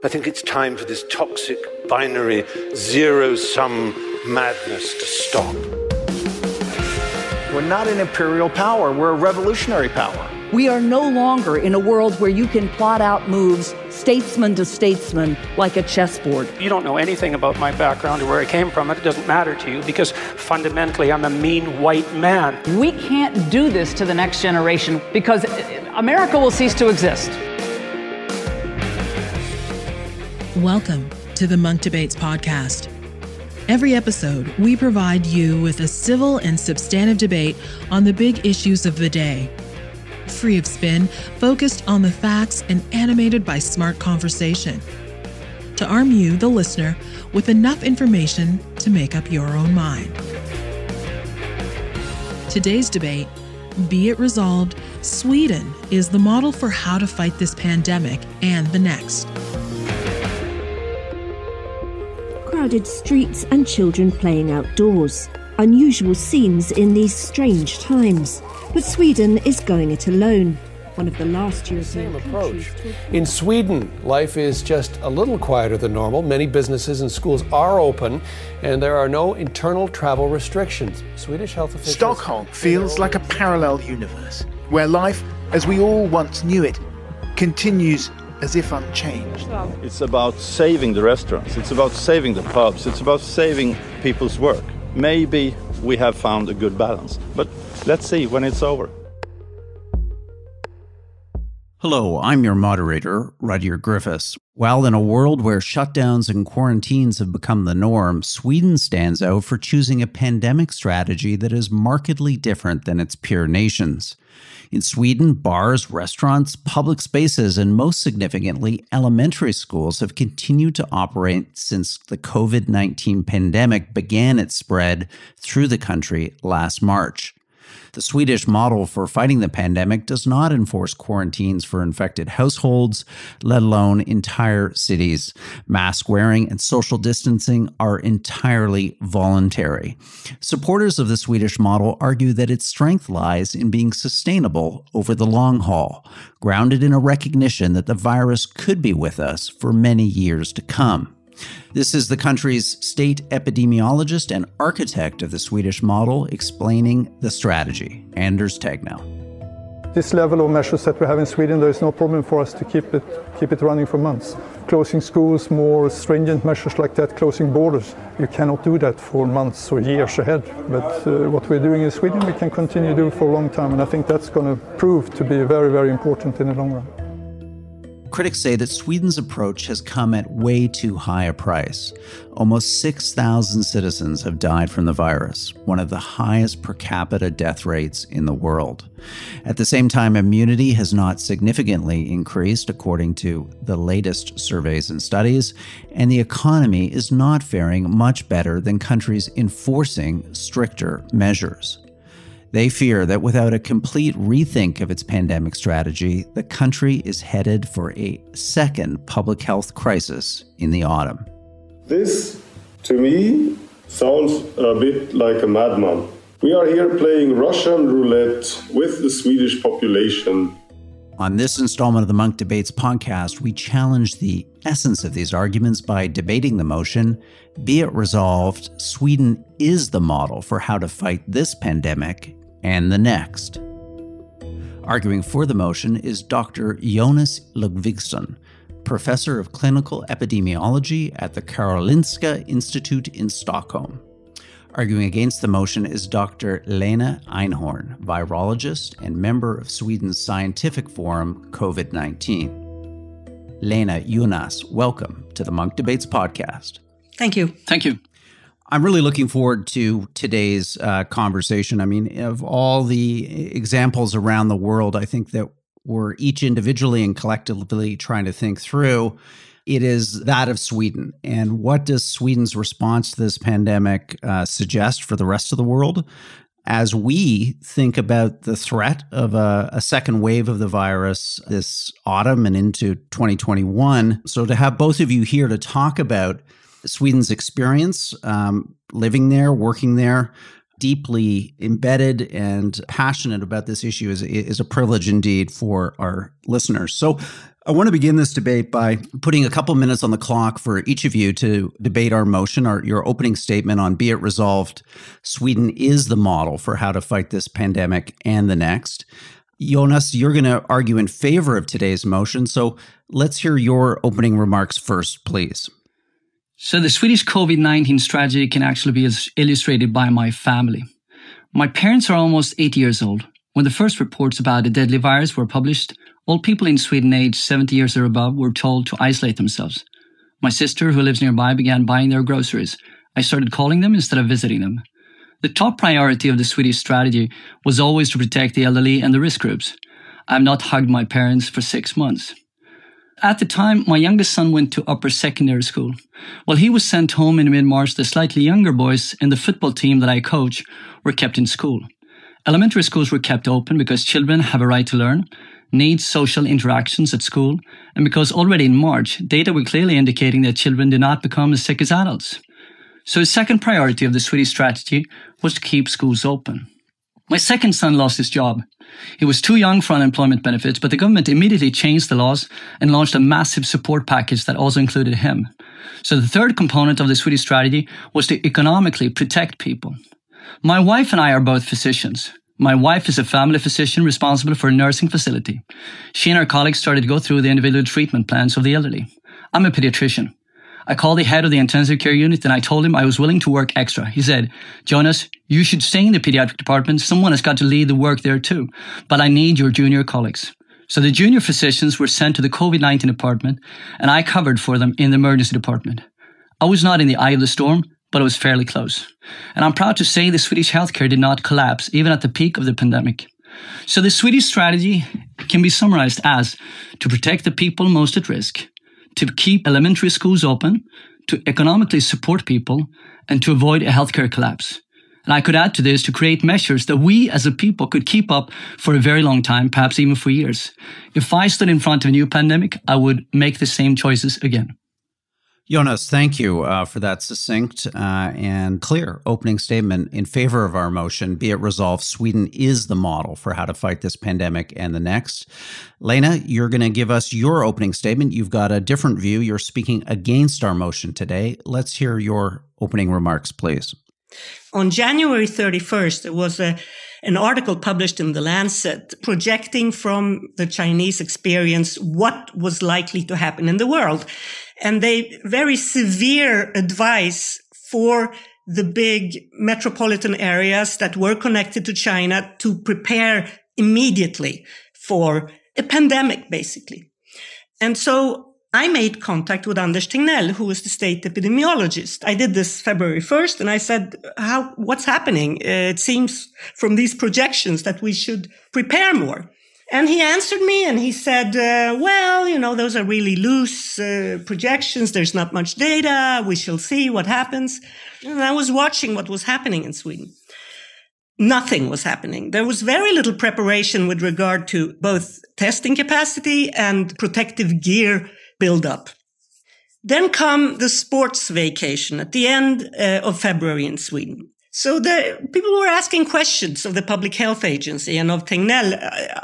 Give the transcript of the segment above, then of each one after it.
I think it's time for this toxic, binary, zero-sum madness to stop. We're not an imperial power. We're a revolutionary power. We are no longer in a world where you can plot out moves statesman to statesman like a chessboard. You don't know anything about my background or where I came from. It doesn't matter to you because fundamentally I'm a mean white man. We can't do this to the next generation because America will cease to exist. Welcome to the Munk Debates podcast. Every episode, we provide you with a civil and substantive debate on the big issues of the day. Free of spin, focused on the facts, and animated by smart conversation. To arm you, the listener, with enough information to make up your own mind. Today's debate, be it resolved, Sweden is the model for how to fight this pandemic and the next. Crowded streets and children playing outdoors. Unusual scenes in these strange times. But Sweden is going it alone. One of the last European countries. In Sweden, life is just a little quieter than normal. Many businesses and schools are open, and there are no internal travel restrictions. Swedish health officials... Stockholm feels like a parallel universe, where life, as we all once knew it, continues as if unchanged. It's about saving the restaurants, it's about saving the pubs, it's about saving people's work. Maybe we have found a good balance, but let's see when it's over. Hello, I'm your moderator, Rudyard Griffiths. While in a world where shutdowns and quarantines have become the norm, Sweden stands out for choosing a pandemic strategy that is markedly different than its peer nations. In Sweden, bars, restaurants, public spaces, and most significantly, elementary schools have continued to operate since the COVID-19 pandemic began its spread through the country last March. The Swedish model for fighting the pandemic does not enforce quarantines for infected households, let alone entire cities. Mask wearing and social distancing are entirely voluntary. Supporters of the Swedish model argue that its strength lies in being sustainable over the long haul, grounded in a recognition that the virus could be with us for many years to come. This is the country's state epidemiologist and architect of the Swedish model explaining the strategy, Anders Tegnell. This level of measures that we have in Sweden, there is no problem for us to keep it running for months. Closing schools, more stringent measures like that, closing borders, you cannot do that for months or years ahead. But what we're doing in Sweden, we can continue to do for a long time, and I think that's going to prove to be very, very important in the long run. Critics say that Sweden's approach has come at way too high a price. Almost 6,000 citizens have died from the virus, one of the highest per capita death rates in the world. At the same time, immunity has not significantly increased, according to the latest surveys and studies, and the economy is not faring much better than countries enforcing stricter measures. They fear that without a complete rethink of its pandemic strategy, the country is headed for a second public health crisis in the autumn. This, to me, sounds a bit like a madman. We are here playing Russian roulette with the Swedish population. On this installment of the Munk Debates podcast, we challenge the essence of these arguments by debating the motion, be it resolved, Sweden is the model for how to fight this pandemic and the next. Arguing for the motion is Dr. Jonas Ludvigsson, professor of clinical epidemiology at the Karolinska Institute in Stockholm. Arguing against the motion is Dr. Lena Einhorn, virologist and member of Sweden's scientific forum, COVID-19. Lena, Jonas, welcome to the Munk Debates podcast. Thank you. Thank you. I'm really looking forward to today's conversation. I mean, of all the examples around the world, I think that we're each individually and collectively trying to think through, it is that of Sweden. And what does Sweden's response to this pandemic suggest for the rest of the world? As we think about the threat of a second wave of the virus this autumn and into 2021. So to have both of you here to talk about Sweden's experience living there, working there, deeply embedded and passionate about this issue is a privilege indeed for our listeners. So I want to begin this debate by putting a couple minutes on the clock for each of you to debate our motion, your opening statement on Be It Resolved, Sweden is the model for how to fight this pandemic and the next. Jonas, you're going to argue in favor of today's motion, so let's hear your opening remarks first, please. So the Swedish COVID-19 strategy can actually be illustrated by my family. My parents are almost 80 years old. When the first reports about the deadly virus were published, all people in Sweden aged 70 years or above were told to isolate themselves. My sister, who lives nearby, began buying their groceries. I started calling them instead of visiting them. The top priority of the Swedish strategy was always to protect the elderly and the risk groups. I have not hugged my parents for 6 months. At the time, my youngest son went to upper secondary school. While he was sent home in mid-March, the slightly younger boys in the football team that I coach were kept in school. Elementary schools were kept open because children have a right to learn, need social interactions at school, and because already in March, data were clearly indicating that children do not become as sick as adults. So the second priority of the Swedish strategy was to keep schools open. My second son lost his job. He was too young for unemployment benefits, but the government immediately changed the laws and launched a massive support package that also included him. So the third component of the Swedish strategy was to economically protect people. My wife and I are both physicians. My wife is a family physician responsible for a nursing facility. She and her colleagues started to go through the individual treatment plans of the elderly. I'm a pediatrician. I called the head of the intensive care unit and I told him I was willing to work extra. He said, Jonas, you should stay in the pediatric department. Someone has got to lead the work there too. But I need your junior colleagues. So the junior physicians were sent to the COVID-19 department and I covered for them in the emergency department. I was not in the eye of the storm, but it was fairly close. And I'm proud to say the Swedish healthcare did not collapse, even at the peak of the pandemic. So the Swedish strategy can be summarized as to protect the people most at risk, to keep elementary schools open, to economically support people, and to avoid a healthcare collapse. And I could add to this to create measures that we as a people could keep up for a very long time, perhaps even for years. If I stood in front of a new pandemic, I would make the same choices again. Jonas, thank you for that succinct and clear opening statement in favor of our motion. Be it resolved, Sweden is the model for how to fight this pandemic and the next. Lena, you're going to give us your opening statement. You've got a different view. You're speaking against our motion today. Let's hear your opening remarks, please. On January 31st, there was an article published in The Lancet projecting from the Chinese experience what was likely to happen in the world. And they very severe advice for the big metropolitan areas that were connected to China to prepare immediately for a pandemic, basically. And so I made contact with Anders Tegnell, who is the state epidemiologist. I did this February 1st, and I said, what's happening? It seems from these projections that we should prepare more. And he answered me and he said, those are really loose projections. There's not much data. We shall see what happens. And I was watching what was happening in Sweden. Nothing was happening. There was very little preparation with regard to both testing capacity and protective gear buildup. Then come the sports vacation at the end of February in Sweden. So the people were asking questions of the Public Health Agency and of Tegnell.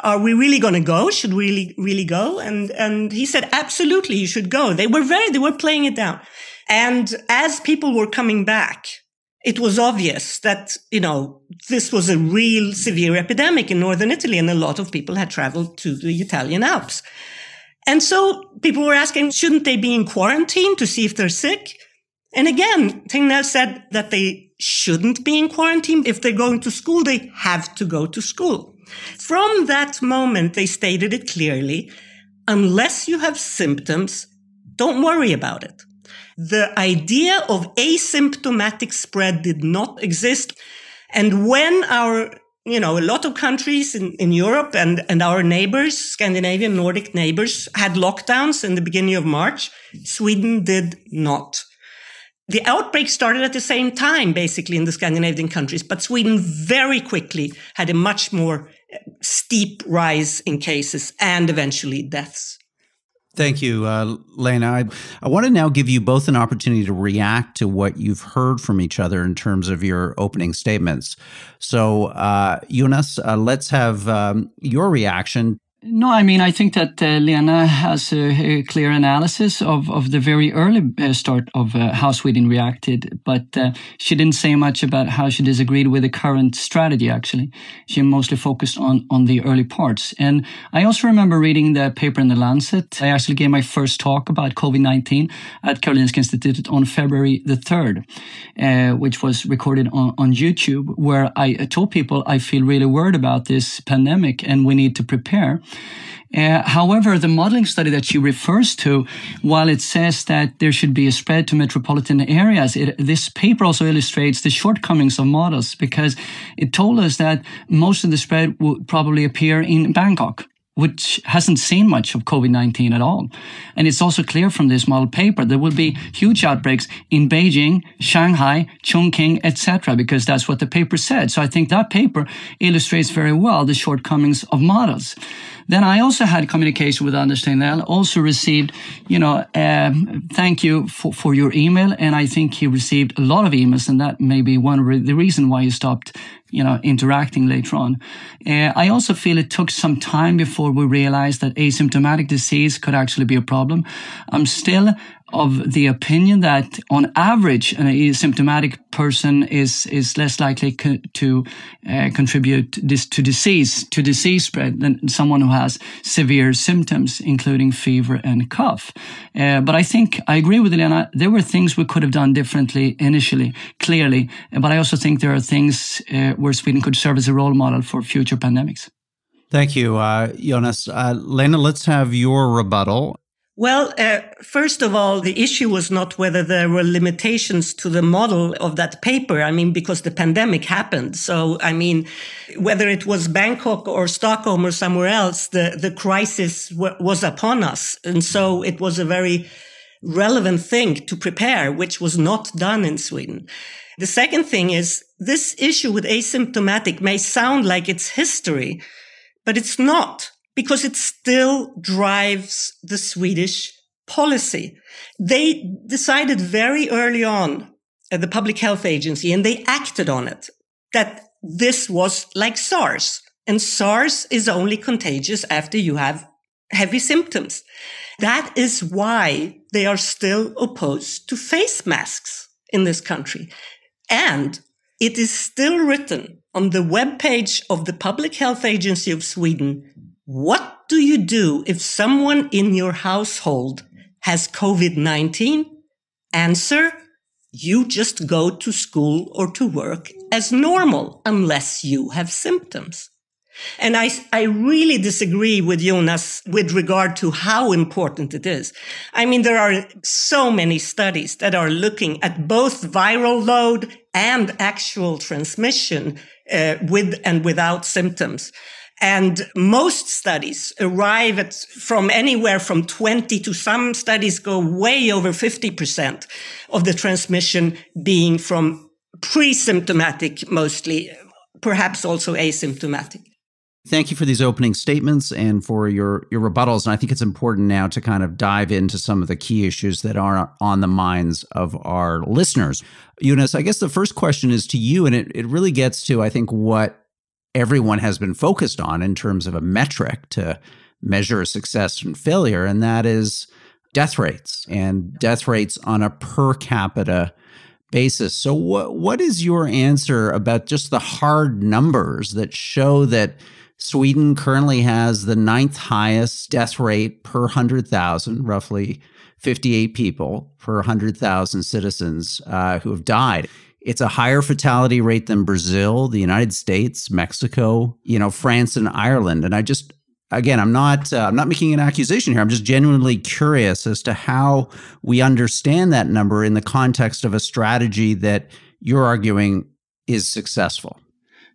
Are we really going to go? Should we really go? And he said, absolutely, you should go. They were playing it down. And as people were coming back, it was obvious that, this was a real severe epidemic in northern Italy, and a lot of people had traveled to the Italian Alps. And so people were asking, shouldn't they be in quarantine to see if they're sick? And again, Tegnell said that they shouldn't be in quarantine. If they're going to school, they have to go to school. From that moment, they stated it clearly, unless you have symptoms, don't worry about it. The idea of asymptomatic spread did not exist. And when a lot of countries in Europe and our neighbors, Scandinavian, Nordic neighbors, had lockdowns in the beginning of March, Sweden did not. The outbreak started at the same time, basically, in the Scandinavian countries, but Sweden very quickly had a much more steep rise in cases and eventually deaths. Thank you, Lena. I want to now give you both an opportunity to react to what you've heard from each other in terms of your opening statements. So, Jonas, let's have your reaction. No, I mean, I think that Lena has a clear analysis of the very early start of how Sweden reacted, but she didn't say much about how she disagreed with the current strategy, actually. She mostly focused on the early parts. And I also remember reading the paper in The Lancet. I actually gave my first talk about COVID-19 at Karolinska Institute on February the 3rd, which was recorded on YouTube, where I told people I feel really worried about this pandemic and we need to prepare. However, the modeling study that she refers to, while it says that there should be a spread to metropolitan areas, this paper also illustrates the shortcomings of models, because it told us that most of the spread would probably appear in Bangkok, which hasn't seen much of COVID-19 at all. And it's also clear from this model paper there will be huge outbreaks in Beijing, Shanghai, Chongqing, etc., because that's what the paper said. So I think that paper illustrates very well the shortcomings of models. Then I also had communication with Anders Tegnell, also received, thank you for your email. And I think he received a lot of emails, and that may be one of the reason why he stopped interacting later on. I also feel it took some time before we realized that asymptomatic disease could actually be a problem. I'm still of the opinion that on average, an asymptomatic person is less likely to contribute to disease spread than someone who has severe symptoms, including fever and cough. But I think I agree with Lena. There were things we could have done differently initially, clearly. But I also think there are things where Sweden could serve as a role model for future pandemics. Thank you, Jonas. Lena, let's have your rebuttal. Well, first of all, the issue was not whether there were limitations to the model of that paper. I mean, because the pandemic happened. So, I mean, whether it was Bangkok or Stockholm or somewhere else, the crisis was upon us. And so it was a very relevant thing to prepare, which was not done in Sweden. The second thing is this issue with asymptomatic may sound like it's history, but it's not. Because it still drives the Swedish policy. They decided very early on, the Public Health Agency, and they acted on it, that this was like SARS. And SARS is only contagious after you have heavy symptoms. That is why they are still opposed to face masks in this country. And it is still written on the webpage of the Public Health Agency of Sweden. What do you do if someone in your household has COVID-19? Answer, you just go to school or to work as normal unless you have symptoms. And I really disagree with Jonas with regard to how important it is. I mean, there are so many studies that are looking at both viral load and actual transmission with and without symptoms. And most studies arrive at from anywhere from 20 to some studies go way over 50% of the transmission being from pre-symptomatic mostly, perhaps also asymptomatic. Thank you for these opening statements and for your rebuttals. And I think it's important now to kind of dive into some of the key issues that are on the minds of our listeners. Jonas, I guess the first question is to you, and it really gets to, I think, what everyone has been focused on in terms of a metric to measure success and failure, and that is death rates and death rates on a per capita basis. So what is your answer about just the hard numbers that show that Sweden currently has the 9th highest death rate per 100,000, roughly 58 people per 100,000 citizens who have died? It's a higher fatality rate than Brazil, the United States, Mexico, France and Ireland. And I'm not making an accusation here. I'm just genuinely curious as to how we understand that number in the context of a strategy that you're arguing is successful.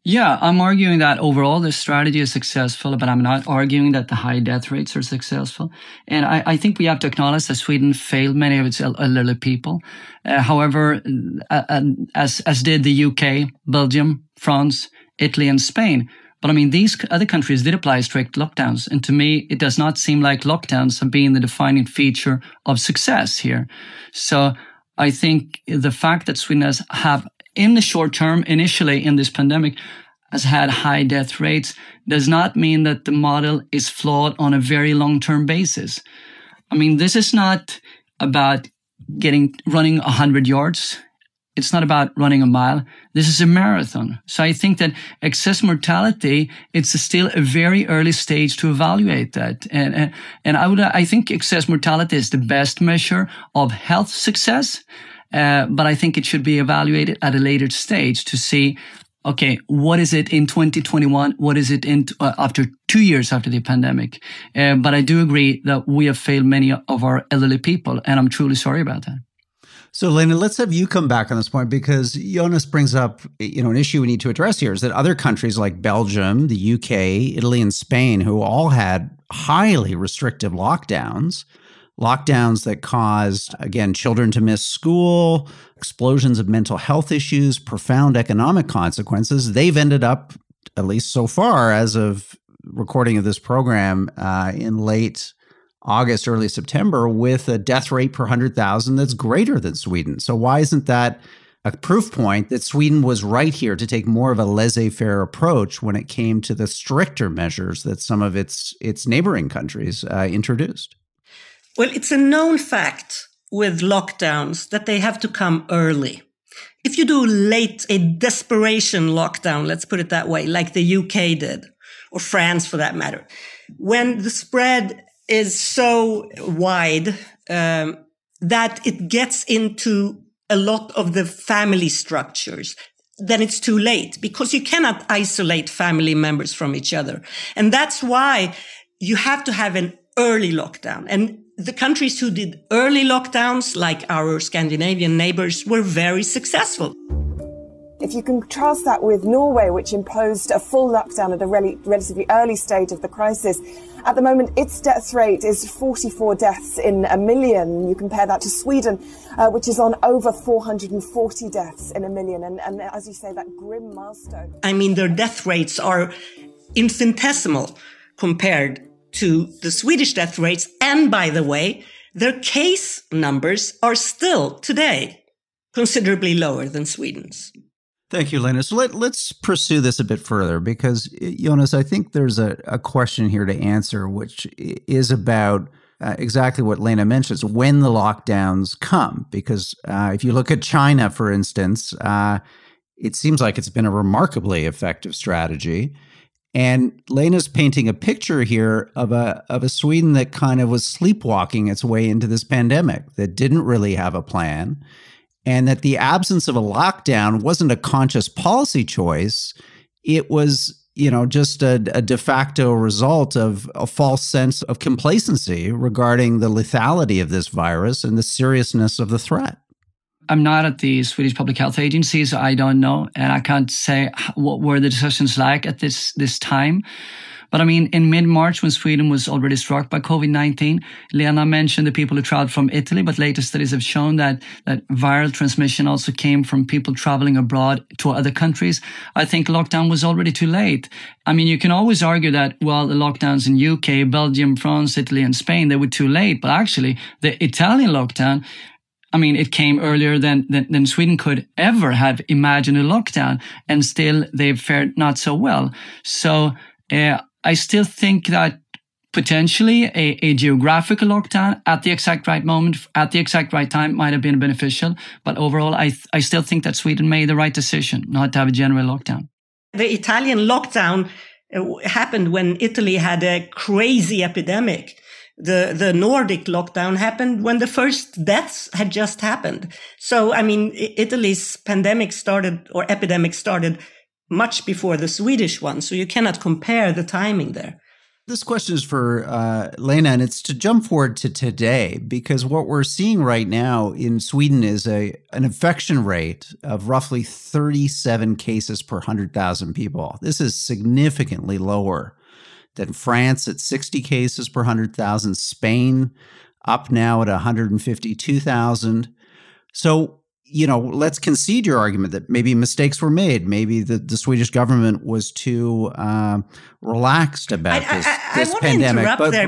Yeah, I'm arguing that overall the strategy is successful, but I'm not arguing that the high death rates are successful. And I think we have to acknowledge that Sweden failed many of its elderly people. However, as did the UK, Belgium, France, Italy, and Spain. But I mean, these other countries did apply strict lockdowns. And to me, it does not seem like lockdowns have been the defining feature of success here. So I think the fact that Sweden have in the short term, initially in this pandemic, has had high death rates does not mean that the model is flawed on a very long-term basis. I mean, this is not about running 100 yards. It's not about running a mile. This is a marathon. So I think that excess mortality, it's still a very early stage to evaluate that. And I think excess mortality is the best measure of health success. But I think it should be evaluated at a later stage to see, okay, what is it in 2021? What is it after 2 years after the pandemic? But I do agree that we have failed many of our elderly people, and I'm truly sorry about that. So, Lena, let's have you come back on this point, because Jonas brings up, an issue we need to address here is that other countries like Belgium, the UK, Italy, and Spain, who all had highly restrictive lockdowns that caused, again, children to miss school, explosions of mental health issues, profound economic consequences. They've ended up, at least so far, as of recording of this program in late August, early September, with a death rate per 100,000 that's greater than Sweden. So why isn't that a proof point that Sweden was right here to take more of a laissez-faire approach when it came to the stricter measures that some of its neighboring countries introduced? Well, it's a known fact with lockdowns that they have to come early. If you do a desperation lockdown, let's put it that way, like the UK did, or France for that matter, when the spread is so wide that it gets into a lot of the family structures, then it's too late, because you cannot isolate family members from each other. And that's why you have to have an early lockdown. And the countries who did early lockdowns, like our Scandinavian neighbors, were very successful. If you contrast that with Norway, which imposed a full lockdown at a relatively early stage of the crisis, at the moment its death rate is 44 deaths in a million. You compare that to Sweden, which is on over 440 deaths in a million. And as you say, that grim milestone. I mean, their death rates are infinitesimal compared to the Swedish death rates. And by the way, their case numbers are still today considerably lower than Sweden's. Thank you, Lena. So let's pursue this a bit further, because, Jonas, I think there's a question here to answer, which is about exactly what Lena mentions, when the lockdowns come. Because if you look at China, for instance, it seems like it's been a remarkably effective strategy. And Lena's painting a picture here of a Sweden that kind of was sleepwalking its way into this pandemic, that didn't really have a plan. And that the absence of a lockdown wasn't a conscious policy choice. It was, just a de facto result of a false sense of complacency regarding the lethality of this virus and the seriousness of the threat. I'm not at the Swedish Public Health Agency, so I don't know. And I can't say what were the discussions like at this time. But I mean, in mid-March, when Sweden was already struck by COVID-19, Lena mentioned the people who traveled from Italy, but later studies have shown that viral transmission also came from people traveling abroad to other countries. I think lockdown was already too late. I mean, you can always argue that, well, the lockdowns in UK, Belgium, France, Italy, and Spain, they were too late. But actually, the Italian lockdown, I mean, it came earlier than Sweden could ever have imagined a lockdown, and still they've fared not so well. So, I still think that potentially a geographical lockdown at the exact right moment, at the exact right time might have been beneficial. But overall, I still think that Sweden made the right decision not to have a general lockdown. The Italian lockdown happened when Italy had a crazy epidemic. The Nordic lockdown happened when the first deaths had just happened. So, I mean, Italy's epidemic started much before the Swedish one. So you cannot compare the timing there. This question is for Lena, and it's to jump forward to today, because what we're seeing right now in Sweden is an infection rate of roughly 37 cases per 100,000 people. This is significantly lower than France at 60 cases per 100,000, Spain up now at 152,000. So let's concede your argument that maybe mistakes were made. Maybe the Swedish government was too relaxed about this I pandemic. I want to interrupt there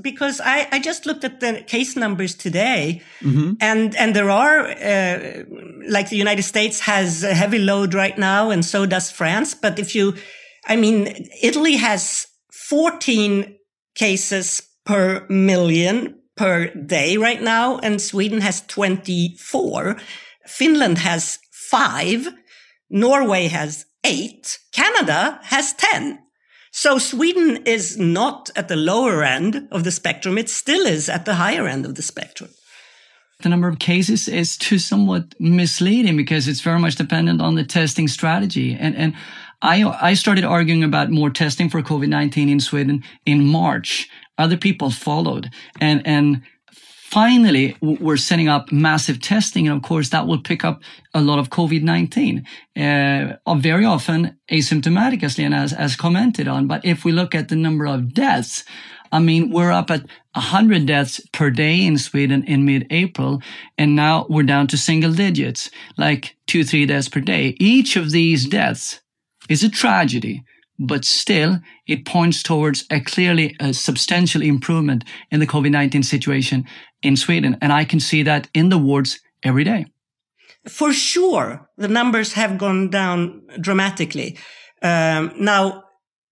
because I just looked at the case numbers today, and there are like the United States has a heavy load right now, and so does France. But Italy has 14 cases per million per day right now, and Sweden has 24. Finland has 5. Norway has 8. Canada has 10. So Sweden is not at the lower end of the spectrum. It still is at the higher end of the spectrum. The number of cases is too somewhat misleading because it's very much dependent on the testing strategy. And I started arguing about more testing for COVID-19 in Sweden in March. Other people followed. And finally, we're setting up massive testing. And of course, that will pick up a lot of COVID-19. Very often asymptomatic, as Lena has commented on. But if we look at the number of deaths, we're up at 100 deaths per day in Sweden in mid-April. And now we're down to single digits, like 2-3 deaths per day. Each of these deaths is a tragedy. But still, it points towards a substantial improvement in the COVID-19 situation in Sweden. And I can see that in the wards every day. For sure, the numbers have gone down dramatically. Now,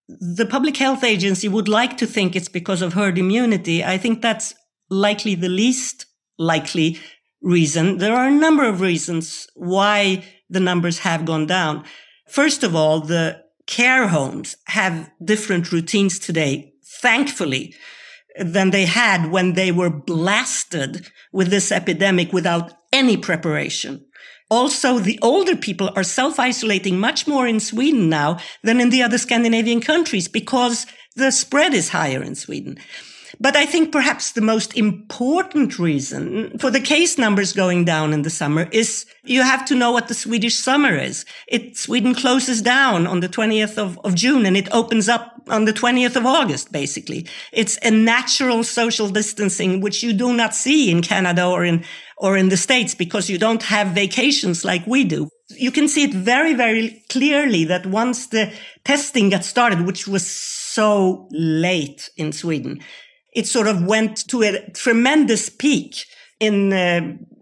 the Public Health Agency would like to think it's because of herd immunity. I think that's likely the least likely reason. There are a number of reasons why the numbers have gone down. First of all, the care homes have different routines today, thankfully, than they had when they were blasted with this epidemic without any preparation. Also, the older people are self-isolating much more in Sweden now than in the other Scandinavian countries because the spread is higher in Sweden. But I think perhaps the most important reason for the case numbers going down in the summer is you have to know what the Swedish summer is. Sweden closes down on the 20th of June and it opens up on the 20th of August, basically. It's a natural social distancing, which you do not see in Canada or in the States because you don't have vacations like we do. You can see it very, very clearly that once the testing got started, which was so late in Sweden, it sort of went to a tremendous peak in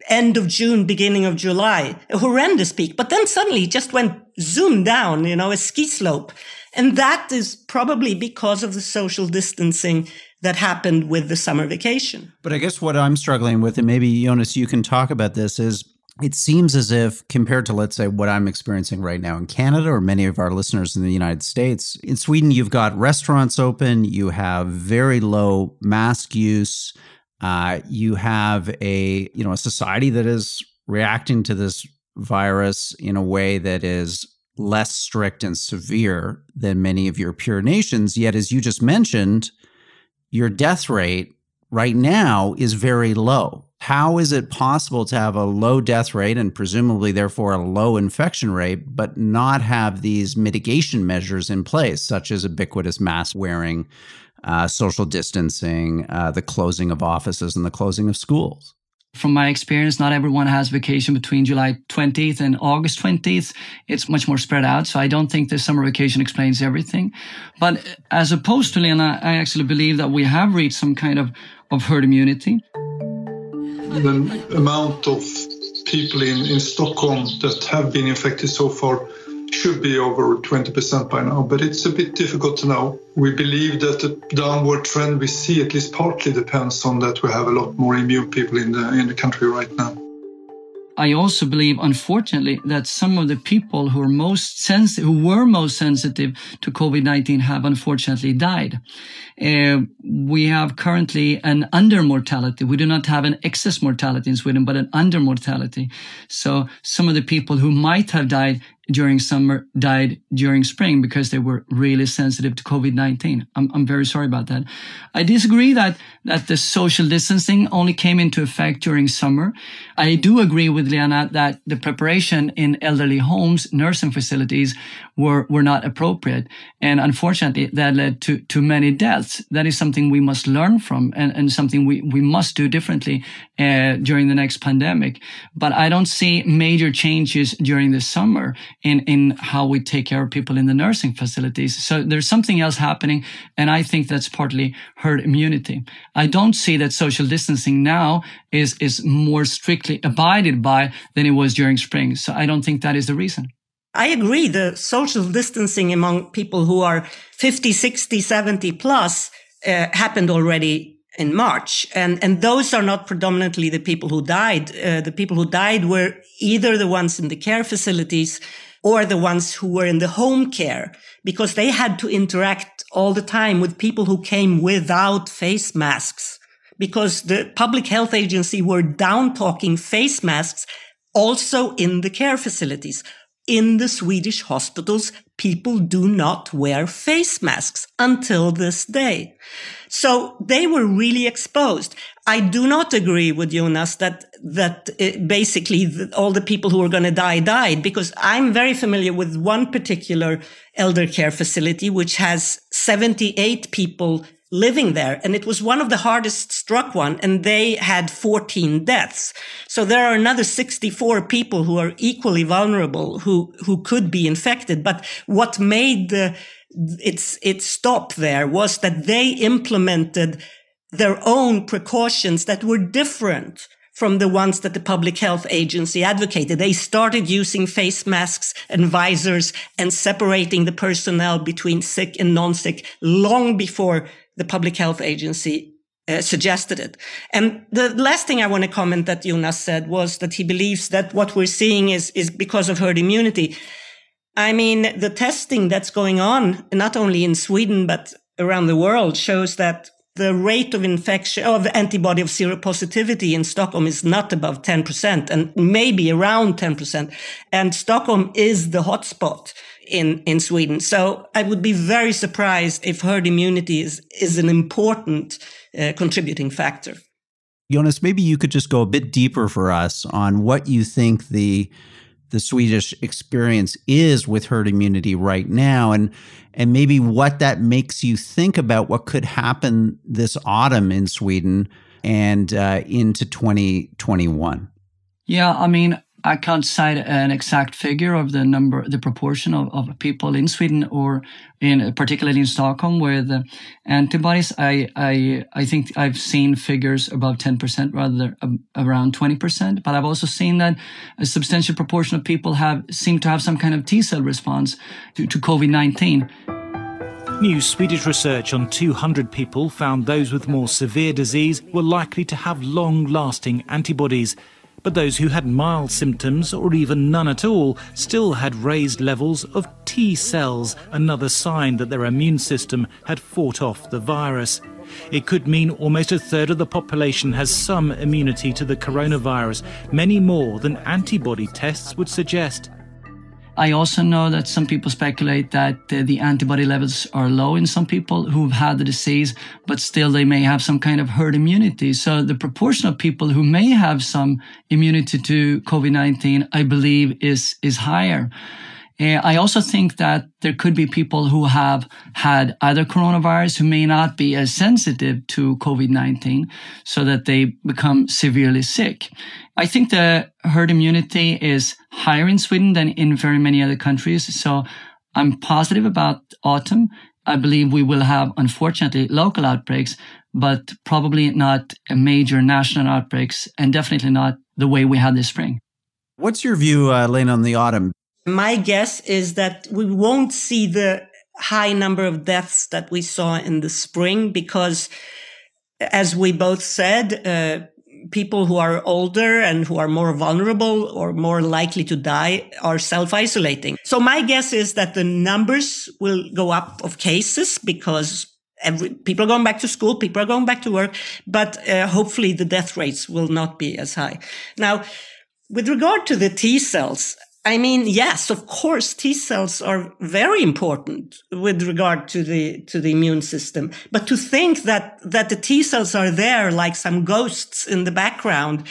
end of June, beginning of July, a horrendous peak. But then suddenly it just went zoom down, a ski slope. And that is probably because of the social distancing that happened with the summer vacation. But I guess what I'm struggling with, and maybe Jonas, you can talk about this, is it seems as if compared to, let's say, what I'm experiencing right now in Canada or many of our listeners in the United States, in Sweden, you've got restaurants open, you have very low mask use, you have a society that is reacting to this virus in a way that is less strict and severe than many of your peer nations. Yet, as you just mentioned, your death rate right now is very low. How is it possible to have a low death rate and presumably therefore a low infection rate, but not have these mitigation measures in place, such as ubiquitous mask wearing, social distancing, the closing of offices and the closing of schools? From my experience, not everyone has vacation between July 20th and August 20th. It's much more spread out. So I don't think the summer vacation explains everything. But as opposed to Lena, I actually believe that we have reached some kind of herd immunity. The amount of people in Stockholm that have been infected so far should be over 20% by now, but it's a bit difficult to know. We believe that the downward trend we see at least partly depends on that we have a lot more immune people in the country right now. I also believe, unfortunately, that some of the people who were most sensitive to COVID-19 have unfortunately died. We have currently an undermortality. We do not have an excess mortality in Sweden, but an undermortality. So some of the people who might have died during summer died during spring because they were really sensitive to COVID-19. I'm very sorry about that. I disagree that the social distancing only came into effect during summer. I do agree with Lena that the preparation in elderly homes, nursing facilities were not appropriate. And unfortunately, that led to many deaths. That is something we must learn from and something we must do differently during the next pandemic. But I don't see major changes during the summer in how we take care of people in the nursing facilities. So there's something else happening, and I think that's partly herd immunity. I don't see that social distancing now is more strictly abided by than it was during spring. So I don't think that is the reason. I agree. The social distancing among people who are 50, 60, 70 plus happened already in March. And those are not predominantly the people who died. The people who died were either the ones in the care facilities or the ones who were in the home care, because they had to interact all the time with people who came without face masks, because the public health agency were down talking face masks also in the care facilities. In the Swedish hospitals, people do not wear face masks until this day. So they were really exposed. I do not agree with Jonas that basically all the people who were going to die died, because I'm very familiar with one particular elder care facility, which has 78 people living there. And it was one of the hardest struck one, and they had 14 deaths. So there are another 64 people who are equally vulnerable who could be infected. But what made its stop there was that they implemented their own precautions that were different from the ones that the public health agency advocated. They started using face masks and visors and separating the personnel between sick and non-sick long before the public health agency suggested it. And the last thing I want to comment that Jonas said was that he believes that what we're seeing is because of herd immunity. I mean, the testing that's going on, not only in Sweden, but around the world, shows that the rate of infection, of antibody of seropositivity in Stockholm is not above 10% and maybe around 10%. And Stockholm is the hotspot in Sweden. So I would be very surprised if herd immunity is an important contributing factor. Jonas, maybe you could just go a bit deeper for us on what you think the Swedish experience is with herd immunity right now, and maybe what that makes you think about what could happen this autumn in Sweden and into 2021. Yeah, I mean, I can't cite an exact figure of the proportion of people in Sweden or particularly in Stockholm with antibodies. I think I've seen figures above 10%, rather around 20%. But I've also seen that a substantial proportion of people seem to have some kind of T-cell response to COVID-19. New Swedish research on 200 people found those with more severe disease were likely to have long-lasting antibodies. But those who had mild symptoms or even none at all still had raised levels of T cells, another sign that their immune system had fought off the virus. It could mean almost a third of the population has some immunity to the coronavirus, many more than antibody tests would suggest. I also know that some people speculate that the antibody levels are low in some people who've had the disease, but still they may have some kind of herd immunity. So the proportion of people who may have some immunity to COVID-19, I believe, is higher. I also think that there could be people who have had either coronavirus who may not be as sensitive to COVID-19 so that they become severely sick. I think the herd immunity is higher in Sweden than in very many other countries. So I'm positive about autumn. I believe we will have, unfortunately, local outbreaks, but probably not major national outbreaks, and definitely not the way we had this spring. What's your view, Lena, on the autumn? My guess is that we won't see the high number of deaths that we saw in the spring because, as we both said, people who are older and who are more vulnerable or more likely to die are self-isolating. So my guess is that the numbers will go up of cases because people are going back to school, people are going back to work, but hopefully the death rates will not be as high. Now, with regard to the T cells, I mean, yes, of course, T cells are very important with regard to the immune system. But to think that the T cells are there like some ghosts in the background,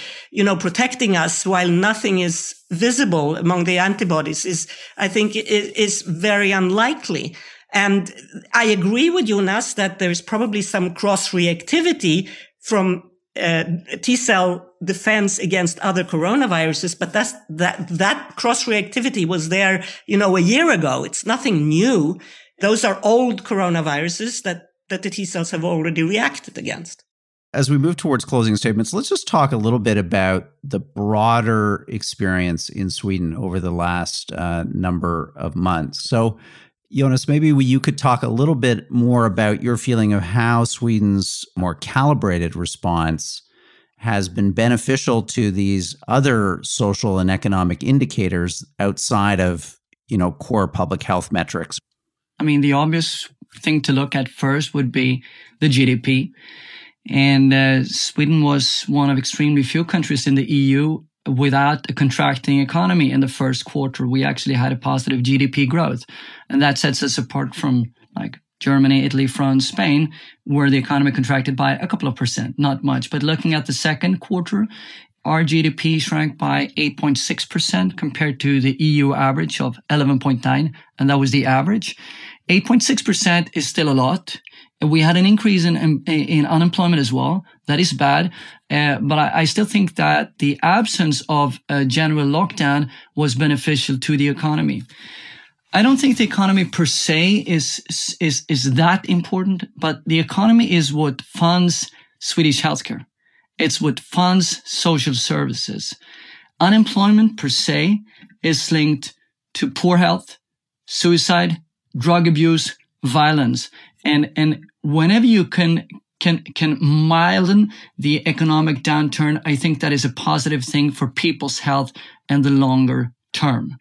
protecting us while nothing is visible among the antibodies I think is very unlikely. And I agree with Jonas that there's probably some cross-reactivity from T cell defense against other coronaviruses, but that cross-reactivity was there, a year ago. It's nothing new. Those are old coronaviruses that the T cells have already reacted against. As we move towards closing statements, let's just talk a little bit about the broader experience in Sweden over the last number of months. So, Jonas, maybe you could talk a little bit more about your feeling of how Sweden's more calibrated response has been beneficial to these other social and economic indicators outside of, core public health metrics. I mean, the obvious thing to look at first would be the GDP. And Sweden was one of extremely few countries in the EU without a contracting economy in the first quarter. We actually had a positive GDP growth. And that sets us apart from like Germany, Italy, France, Spain, where the economy contracted by a couple of percent, not much. But looking at the second quarter, our GDP shrank by 8.6% compared to the EU average of 11.9%, and that was the average. 8.6% is still a lot. We had an increase in unemployment as well. That is bad. But I still think that the absence of a general lockdown was beneficial to the economy. I don't think the economy per se is that important, but the economy is what funds Swedish healthcare. It's what funds social services. Unemployment per se is linked to poor health, suicide, drug abuse, violence. And whenever you can mildden the economic downturn, I think that is a positive thing for people's health and the longer term.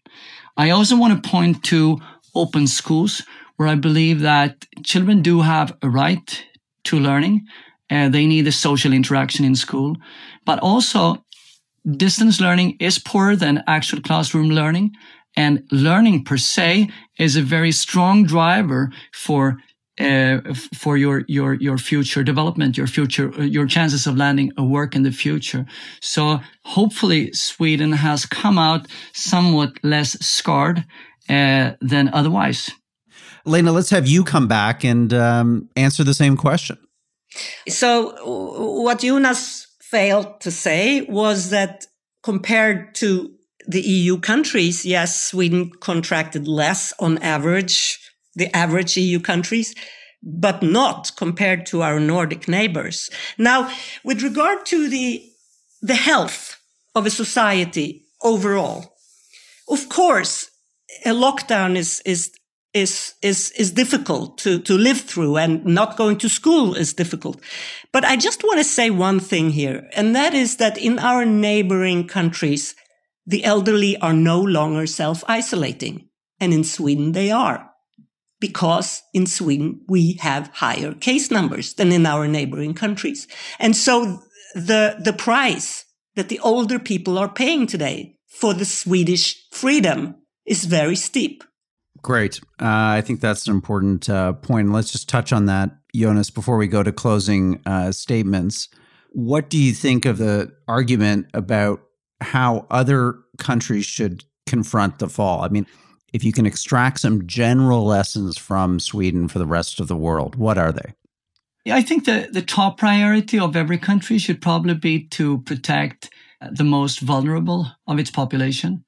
I also want to point to open schools, where I believe that children do have a right to learning. They need the social interaction in school. But also, distance learning is poorer than actual classroom learning. And learning per se is a very strong driver for your future development, your chances of landing a work in the future. So hopefully Sweden has come out somewhat less scarred than otherwise. Lena, let's have you come back and answer the same question. So what Jonas failed to say was that compared to the EU countries, yes, Sweden contracted less on average, the average EU countries, but not compared to our Nordic neighbors. Now, with regard to the health of a society overall, of course, a lockdown is difficult to live through, and not going to school is difficult. But I just want to say one thing here, and that is that in our neighboring countries, the elderly are no longer self-isolating. And in Sweden, they are. Because in Sweden, we have higher case numbers than in our neighboring countries. And so the price that the older people are paying today for the Swedish freedom is very steep. Great. I think that's an important point. Let's just touch on that, Jonas, before we go to closing statements. What do you think of the argument about how other countries should confront the fall? I mean, if you can extract some general lessons from Sweden for the rest of the world, what are they? I think the top priority of every country should probably be to protect the most vulnerable of its population,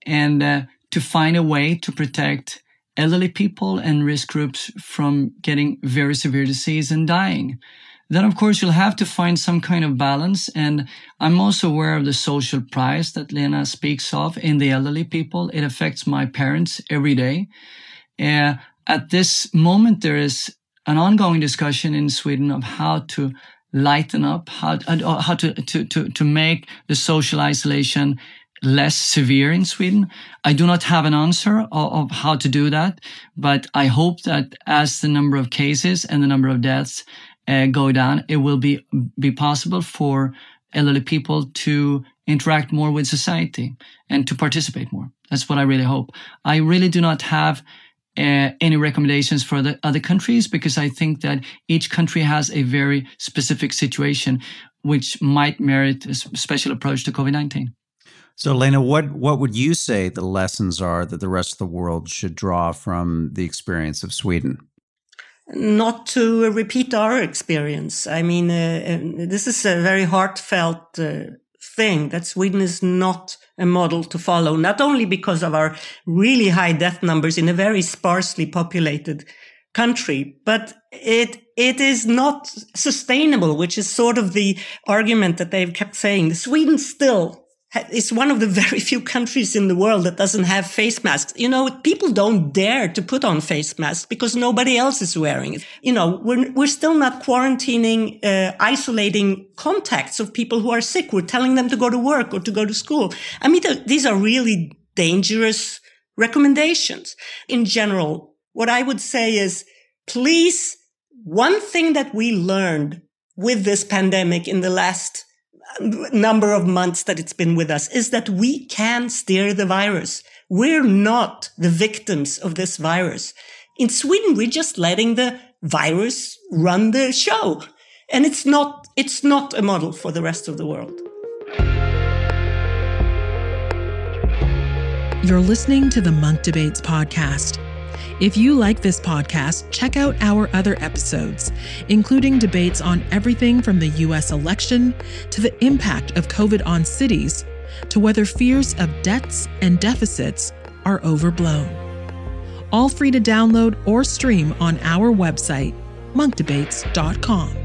and to find a way to protect elderly people and risk groups from getting very severe disease and dying. Then, of course, you'll have to find some kind of balance. And I'm also aware of the social price that Lena speaks of in the elderly people. It affects my parents every day. At this moment, there is an ongoing discussion in Sweden of how to lighten up, how to make the social isolation less severe in Sweden. I do not have an answer of how to do that, but I hope that as the number of cases and the number of deaths go down, it will be possible for elderly people to interact more with society and to participate more. That's what I really hope. I really do not have any recommendations for the other countries, because I think that each country has a very specific situation which might merit a special approach to COVID-19. So, Lena, what would you say the lessons are that the rest of the world should draw from the experience of Sweden? Not to repeat our experience. I mean, this is a very heartfelt thing, that Sweden is not a model to follow, not only because of our really high death numbers in a very sparsely populated country, but it is not sustainable, which is sort of the argument that they've kept saying. Sweden still is one of the very few countries in the world that doesn't have face masks. You know, people don't dare to put on face masks because nobody else is wearing it. You know, we're still not quarantining, isolating contacts of people who are sick. We're telling them to go to work or to go to school. I mean, these are really dangerous recommendations. In general, what I would say is, please, one thing that we learned with this pandemic in the last number of months that it's been with us is that we can steer the virus. We're not the victims of this virus. In Sweden, we're just letting the virus run the show. And it's not a model for the rest of the world. You're listening to the Munk Debates podcast. If you like this podcast, check out our other episodes, including debates on everything from the U.S. election to the impact of COVID on cities to whether fears of debts and deficits are overblown. All free to download or stream on our website, monkdebates.com.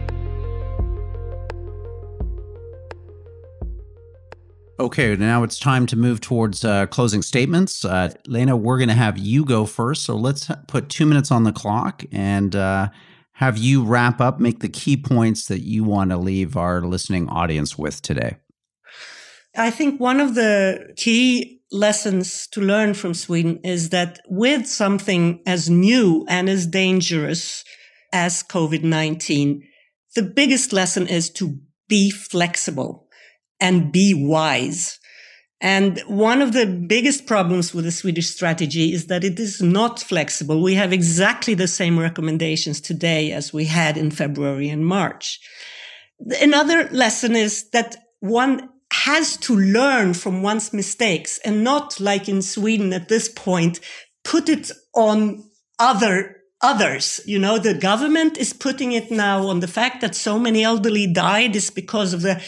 Okay, now it's time to move towards closing statements. Lena, we're going to have you go first. So let's put 2 minutes on the clock and have you wrap up, make the key points that you want to leave our listening audience with today. I think one of the key lessons to learn from Sweden is that with something as new and as dangerous as COVID-19, the biggest lesson is to be flexible and be wise. And one of the biggest problems with the Swedish strategy is that it is not flexible. We have exactly the same recommendations today as we had in February and March. Another lesson is that one has to learn from one's mistakes and not, like in Sweden at this point, put it on others. You know, the government is putting it now on the fact that so many elderly died is because of the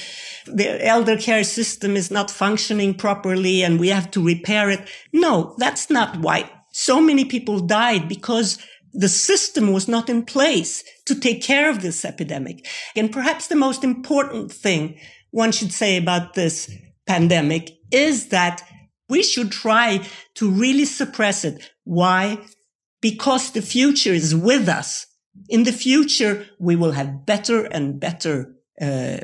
elder care system is not functioning properly and we have to repair it. No, that's not why so many people died, because the system was not in place to take care of this epidemic. And perhaps the most important thing one should say about this pandemic is that we should try to really suppress it. Why? Because the future is with us. In the future, we will have better and better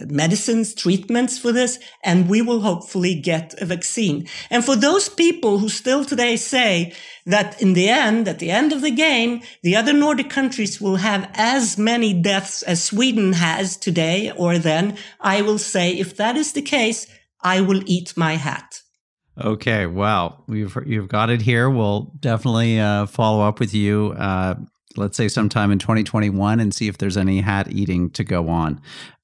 medicines, treatments for this, and we will hopefully get a vaccine. And for those people who still today say that in the end, at the end of the game, the other Nordic countries will have as many deaths as Sweden has today or then, I will say, if that is the case, I will eat my hat. Okay, well, you've got it here. We'll definitely follow up with you, let's say sometime in 2021, and see if there's any hat eating to go on.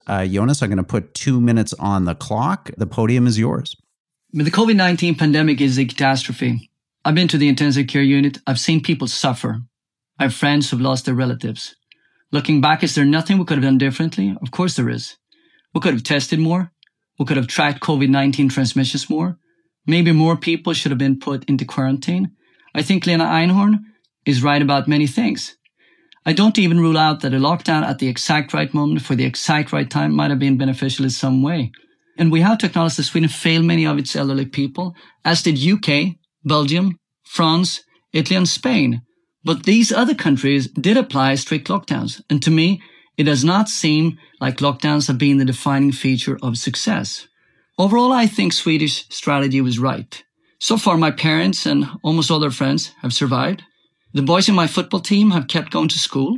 Jonas, I'm going to put 2 minutes on the clock. The podium is yours. The COVID-19 pandemic is a catastrophe. I've been to the intensive care unit. I've seen people suffer. I have friends who've lost their relatives. Looking back, is there nothing we could have done differently? Of course there is. We could have tested more. We could have tracked COVID-19 transmissions more. Maybe more people should have been put into quarantine. I think Lena Einhorn is right about many things. I don't even rule out that a lockdown at the exact right moment for the exact right time might have been beneficial in some way. And we have to acknowledge that Sweden failed many of its elderly people, as did UK, Belgium, France, Italy, and Spain. But these other countries did apply strict lockdowns. And to me, it does not seem like lockdowns have been the defining feature of success. Overall, I think Swedish strategy was right. So far, my parents and almost all their friends have survived. The boys in my football team have kept going to school.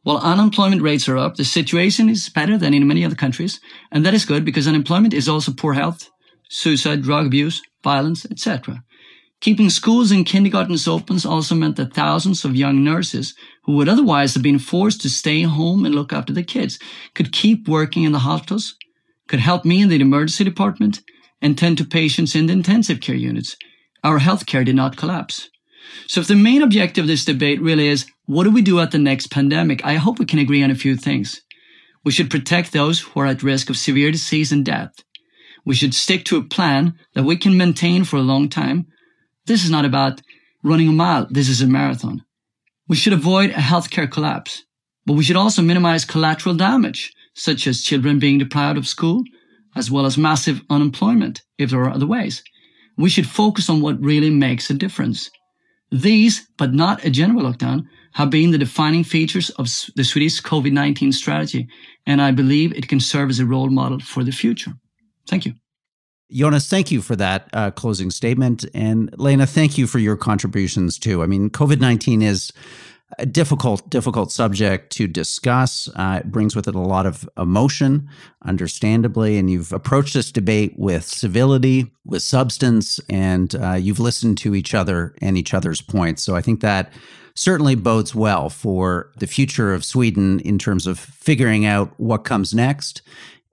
While unemployment rates are up, the situation is better than in many other countries. And that is good because unemployment is also poor health. suicide, drug abuse, violence, etc. Keeping schools and kindergartens open also meant that thousands of young nurses who would otherwise have been forced to stay home and look after the kids could keep working in the hospitals, could help me in the emergency department, and tend to patients in the intensive care units. Our healthcare did not collapse. So if the main objective of this debate really is, what do we do at the next pandemic? I hope we can agree on a few things. We should protect those who are at risk of severe disease and death. We should stick to a plan that we can maintain for a long time. This is not about running a mile. This is a marathon. We should avoid a healthcare collapse, but we should also minimize collateral damage, such as children being deprived of school, as well as massive unemployment, if there are other ways. We should focus on what really makes a difference. These, but not a general lockdown, have been the defining features of the Swedish COVID-19 strategy, and I believe it can serve as a role model for the future. Thank you. Jonas, thank you for that closing statement. And Lena, thank you for your contributions too. I mean, COVID-19 is a difficult subject to discuss. It brings with it a lot of emotion, understandably, and you've approached this debate with civility, with substance, and you've listened to each other and each other's points. So I think that certainly bodes well for the future of Sweden in terms of figuring out what comes next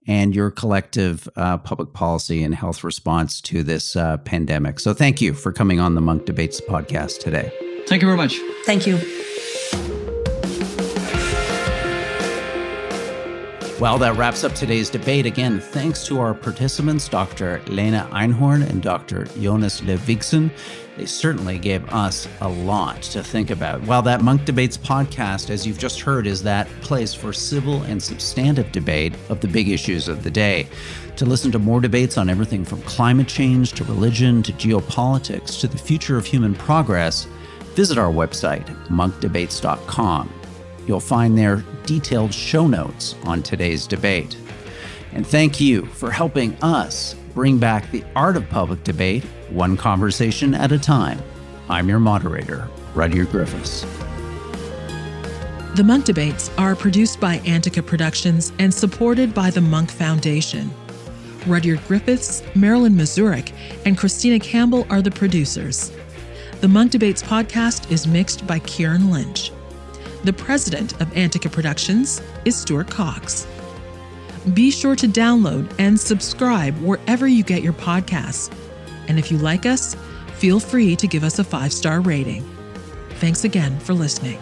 and your collective public policy and health response to this pandemic. So thank you for coming on the Munk Debates podcast today. Thank you very much. Thank you. Well, that wraps up today's debate. Again, thanks to our participants, Dr. Lena Einhorn and Dr. Jonas Ludvigsson. They certainly gave us a lot to think about. While that Munk Debates podcast, as you've just heard, is that place for civil and substantive debate of the big issues of the day. To listen to more debates on everything from climate change to religion to geopolitics to the future of human progress, visit our website, monkdebates.com. You'll find there detailed show notes on today's debate. And thank you for helping us bring back the art of public debate, one conversation at a time. I'm your moderator, Rudyard Griffiths. The Munk Debates are produced by Antica Productions and supported by the Munk Foundation. Rudyard Griffiths, Marilyn Mazurek, and Christina Campbell are the producers. The Munk Debates podcast is mixed by Kieran Lynch. The president of Antica Productions is Stuart Cox. Be sure to download and subscribe wherever you get your podcasts. And if you like us, feel free to give us a 5-star rating. Thanks again for listening.